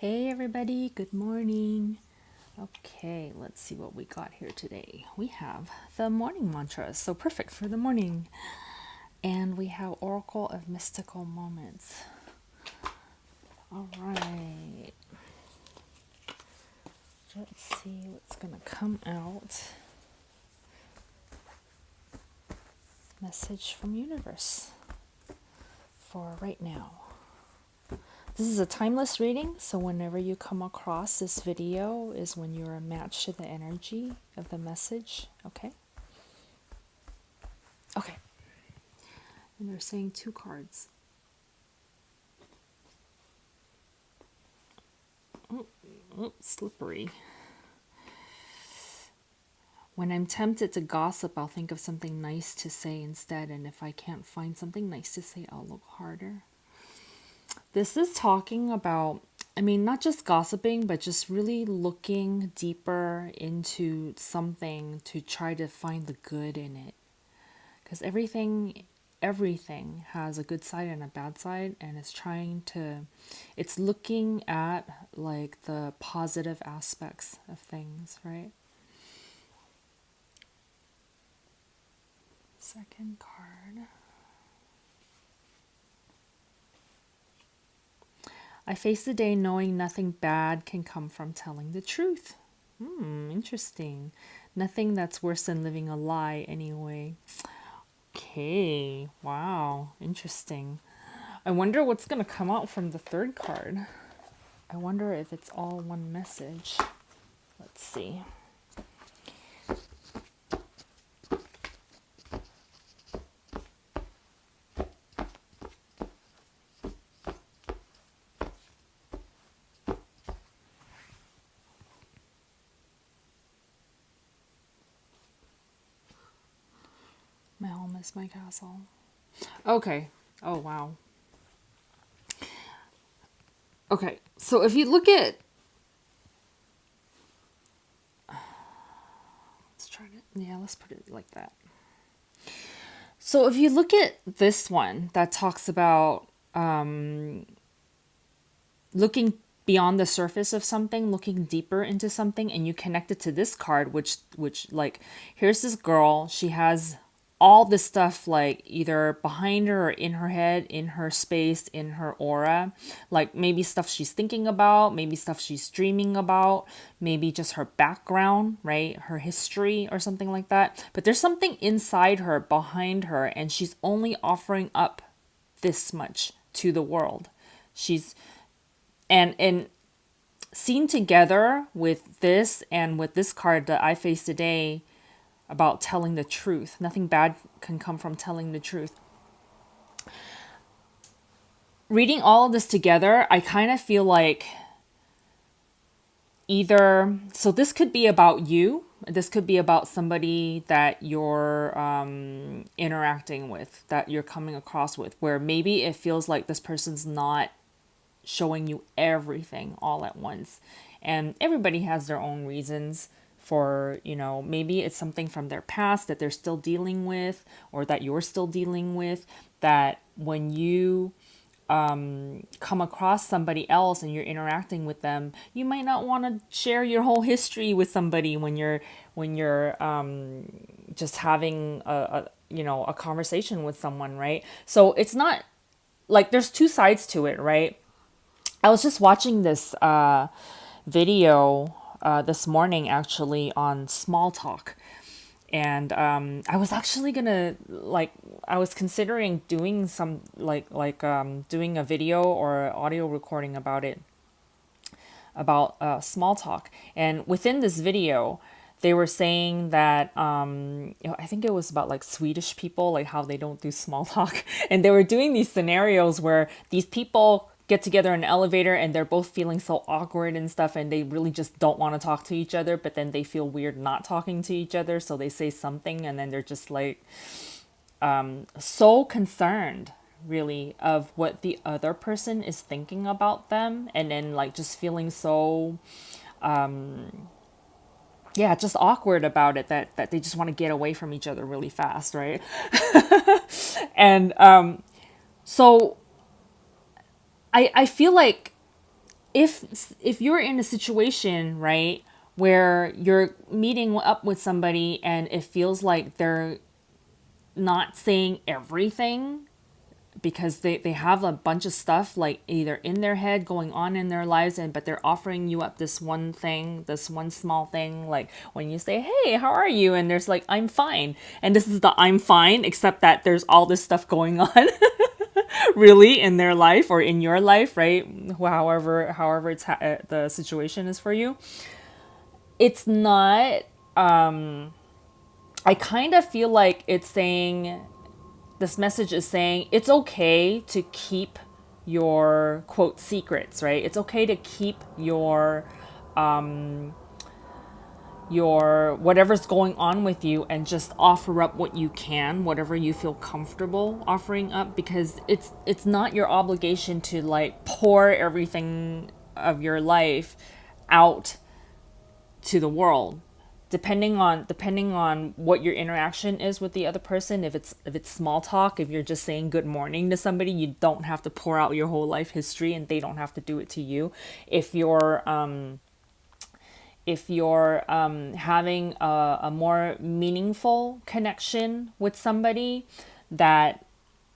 Hey everybody, good morning. Okay, let's see what we got here today. We have the morning mantra, so perfect for the morning. And we have Oracle of Mystical Moments. All right, let's see what's going to come out. Message from Universe for right now. This is a timeless reading, so whenever you come across this video is when you're a match to the energy of the message, okay? Okay. And they're saying 2 cards. Oh, slippery. When I'm tempted to gossip, I'll think of something nice to say instead, and if I can't find something nice to say, I'll look harder. This is talking about, not just gossiping, but just really looking deeper into something to try to find the good in it. Because everything has a good side and a bad side, and it's looking at like the positive aspects of things, right? Second card. I face the day knowing nothing bad can come from telling the truth. Interesting. Nothing that's worse than living a lie anyway. Okay, wow, interesting. I wonder what's going to come out from the third card. I wonder if it's all one message. Let's see. My home is my castle. Okay. Oh, wow. Okay, so if you look at... let's put it like that. So if you look at this one that talks about looking beyond the surface of something, looking deeper into something, and you connect it to this card, which like, here's this girl, she has all this stuff like either behind her or in her head, in her space, in her aura, like maybe stuff she's thinking about, maybe stuff she's dreaming about, maybe just her background, right, her history or something like that. But there's something inside her, behind her, and she's only offering up this much to the world. She's and seen together with this and with this card that I face today about telling the truth. Nothing bad can come from telling the truth. Reading all of this together, I kind of feel like so this could be about you. This could be about somebody that you're interacting with, that you're coming across with, where maybe it feels like this person's not showing you everything all at once. And everybody has their own reasons for, maybe it's something from their past that they're still dealing with, or that you're still dealing with, that when you come across somebody else and you're interacting with them, you might not want to share your whole history with somebody when you're just having a conversation with someone, right? So it's not like, there's 2 sides to it, right? I was just watching this video this morning, actually, on small talk. And I was actually gonna, I was considering doing some, doing a video or audio recording about it, about small talk. And within this video, they were saying that, I think it was about like Swedish people, like how they don't do small talk. And they were doing these scenarios where these people get together in an elevator and they're both feeling so awkward and stuff, and they really just don't want to talk to each other, but then they feel weird not talking to each other, so they say something, and then they're just like so concerned really of what the other person is thinking about them, and then like just feeling so just awkward about it, that they just want to get away from each other really fast, right? And so I feel like if you're in a situation, right, where you're meeting up with somebody and it feels like they're not saying everything because they have a bunch of stuff like either in their head going on in their lives, and but they're offering you up this one thing, this one small thing, like when you say, hey, how are you, and there's like, I'm fine, and this is the I'm fine, except that there's all this stuff going on really in their life or in your life, right? However it's the situation is for you. It's not, I kind of feel like it's saying, this message is saying it's okay to keep your quote secrets, right? It's okay to keep your whatever's going on with you and just offer up what you can, whatever you feel comfortable offering up, because it's not your obligation to like pour everything of your life out to the world. Depending on what your interaction is with the other person, if it's small talk, if you're just saying good morning to somebody, you don't have to pour out your whole life history and they don't have to do it to you. If you're having a more meaningful connection with somebody, that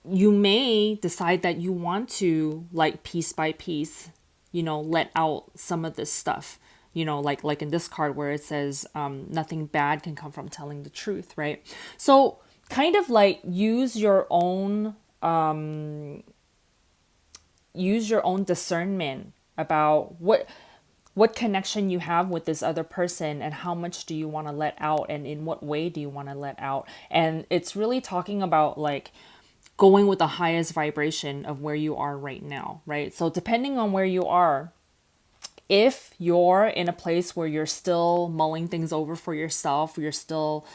you may decide that you want to, like, piece by piece, let out some of this stuff, like in this card where it says, nothing bad can come from telling the truth, right? So kind of like use your own discernment about what connection you have with this other person and how much do you want to let out and in what way do you want to let out. And it's really talking about like going with the highest vibration of where you are right now, right? So depending on where you are, if you're in a place where you're still mulling things over for yourself, you're still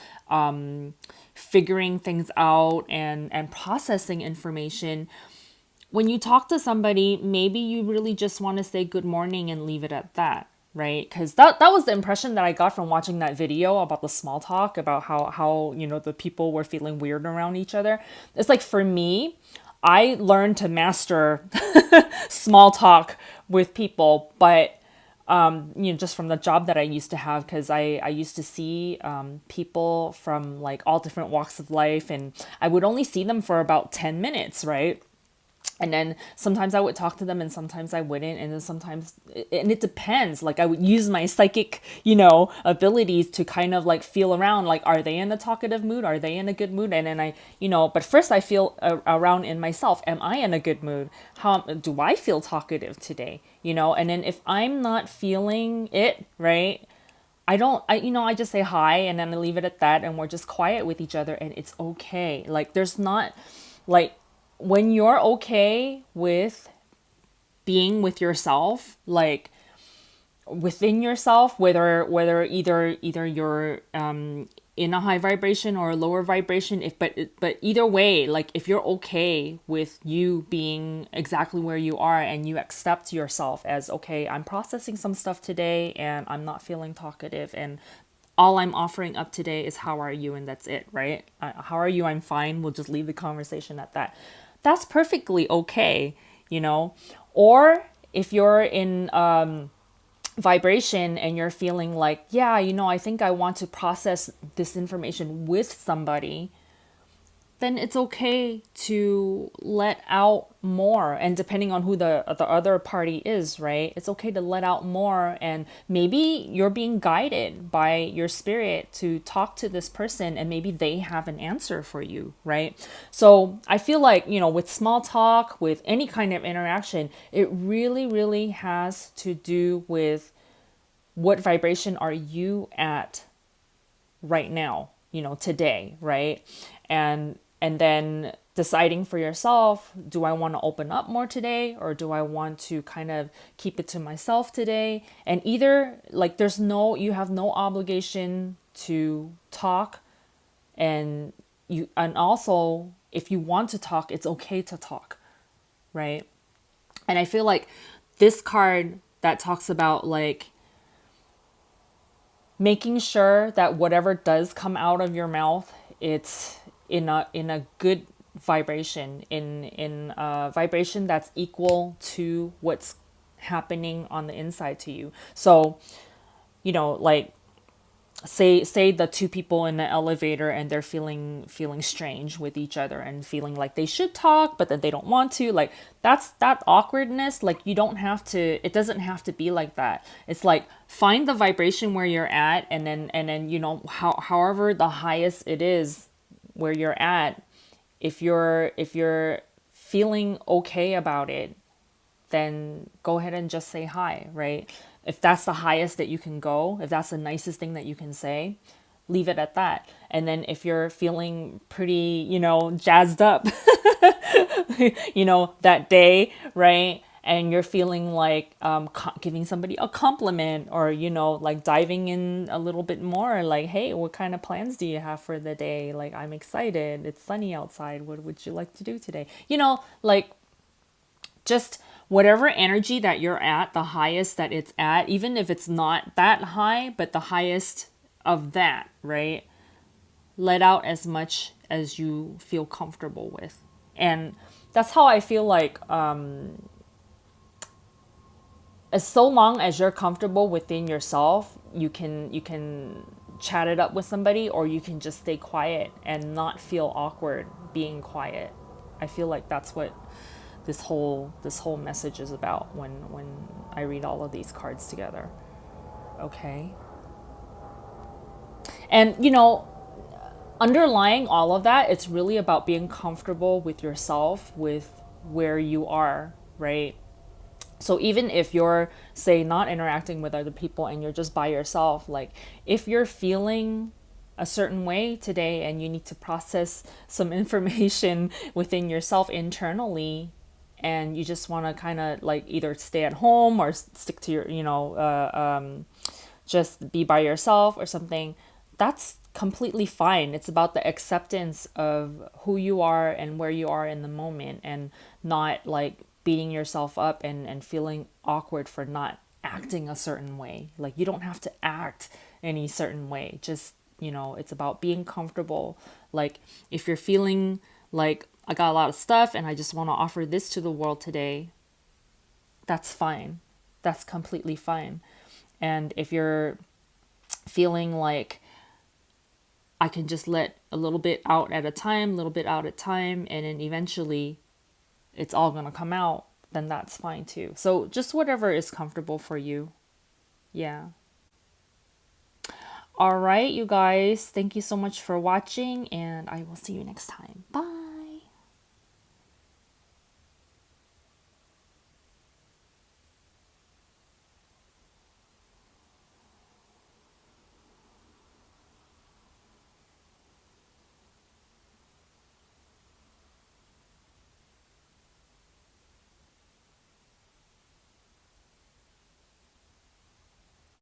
figuring things out and processing information, when you talk to somebody, maybe you really just want to say good morning and leave it at that, right? Because that was the impression that I got from watching that video about the small talk, about how the people were feeling weird around each other. It's like, for me, I learned to master small talk with people, but just from the job that I used to have, because I used to see people from like all different walks of life, and I would only see them for about 10 minutes, right? And then sometimes I would talk to them and sometimes I wouldn't. And then sometimes, and it depends, like I would use my psychic, abilities to kind of like feel around, like, are they in a talkative mood? Are they in a good mood? And then but first I feel around in myself. Am I in a good mood? How do I feel talkative today? And then if I'm not feeling it, right? I just say hi and then I leave it at that, and we're just quiet with each other, and it's okay. Like, there's not, like, when you're okay with being with yourself, like within yourself, whether either you're in a high vibration or a lower vibration, but either way, like if you're okay with you being exactly where you are and you accept yourself as, okay, I'm processing some stuff today and I'm not feeling talkative, and all I'm offering up today is how are you, and that's it, right? How are you? I'm fine. We'll just leave the conversation at that. That's perfectly okay, you know? Or if you're in vibration and you're feeling like, yeah, I think I want to process this information with somebody, then it's okay to let out more. And depending on who the other party is, right? It's okay to let out more. And maybe you're being guided by your spirit to talk to this person, and maybe they have an answer for you, right? So I feel like, with small talk, with any kind of interaction, it really, really has to do with what vibration are you at right now, today, right? And then deciding for yourself, do I want to open up more today, or do I want to kind of keep it to myself today? And either, like, you have no obligation to talk, and also if you want to talk, it's okay to talk, right? And I feel like this card that talks about like making sure that whatever does come out of your mouth, it's in a good vibration, in a vibration that's equal to what's happening on the inside to you. So, like, say the two people in the elevator and they're feeling strange with each other and feeling like they should talk but then they don't want to, like, that's that awkwardness. Like, you don't have to, it doesn't have to be like that. It's like, find the vibration where you're at, and then however the highest it is where you're at, if you're feeling okay about it, then go ahead and just say hi, right? If that's the highest that you can go, if that's the nicest thing that you can say, leave it at that. And then if you're feeling pretty, jazzed up, that day, right? And you're feeling like giving somebody a compliment, or, like diving in a little bit more, like, hey, what kind of plans do you have for the day? Like, I'm excited. It's sunny outside. What would you like to do today? Like, just whatever energy that you're at, the highest that it's at, even if it's not that high, but the highest of that, right? Let out as much as you feel comfortable with. And that's how I feel like, as so long as you're comfortable within yourself, you can chat it up with somebody, or you can just stay quiet and not feel awkward being quiet. I feel like that's what this whole message is about when I read all of these cards together. Okay. And underlying all of that, it's really about being comfortable with yourself, with where you are, right? So even if you're, say, not interacting with other people and you're just by yourself, like, if you're feeling a certain way today and you need to process some information within yourself internally, and you just want to kind of like either stay at home or stick to your, just be by yourself or something, that's completely fine. It's about the acceptance of who you are and where you are in the moment, and not like beating yourself up and feeling awkward for not acting a certain way. Like, you don't have to act any certain way. Just, it's about being comfortable. Like, if you're feeling like, I got a lot of stuff and I just want to offer this to the world today, that's fine. That's completely fine. And if you're feeling like, I can just let a little bit out at a time, little bit out at time, and then eventually it's all going to come out, then that's fine too. So just whatever is comfortable for you. Yeah. All right, you guys. Thank you so much for watching, and I will see you next time. Bye.